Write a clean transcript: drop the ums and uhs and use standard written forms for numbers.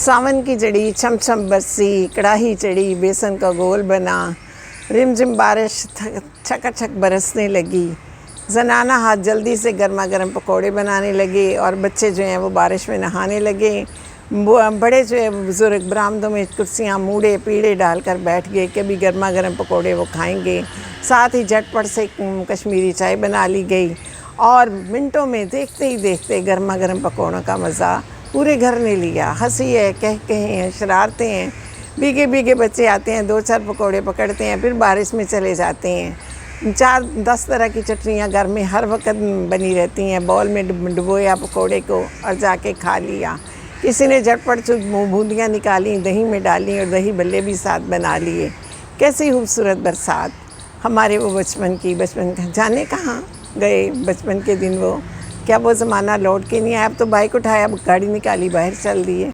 सावन की चढ़ी, छम छम बरसी, कड़ाही चढ़ी, बेसन का घोल बना, रिमझिम बारिश छकाछक बरसने लगी। जनाना हाथ जल्दी से गर्मा गर्म पकौड़े बनाने लगे और बच्चे जो हैं वो बारिश में नहाने लगे। बड़े जो है बुज़ुर्ग बरामदों में कुर्सियाँ मूड़े पीढ़े डालकर बैठ गए कि अभी गर्मा गर्म पकौड़े वो खाएंगे। साथ ही झटपट से कश्मीरी चाय बना ली गई और मिनटों में देखते ही देखते गर्मा गर्म पकौड़ों का मज़ा पूरे घर ने लिया। हंसी है, कह हैं, शरारतें हैं। भीगे भीगे बच्चे आते हैं, 2-4 पकौड़े पकड़ते हैं, फिर बारिश में चले जाते हैं। 4-10 तरह की चटनियाँ घर में हर वक्त बनी रहती हैं। बॉल में डुबोया पकौड़े को और जाके खा लिया। किसी ने झटपट से बूंदियाँ निकाली, दही में डाली और दही बल्ले भी साथ बना लिए। कैसी खूबसूरत बरसात। हमारे वो बचपन जाने कहाँ गए बचपन के दिन। वो क्या वो ज़माना लौट के नहीं आया। अब तो बाइक उठाया, अब गाड़ी निकाली, बाहर चल दिए।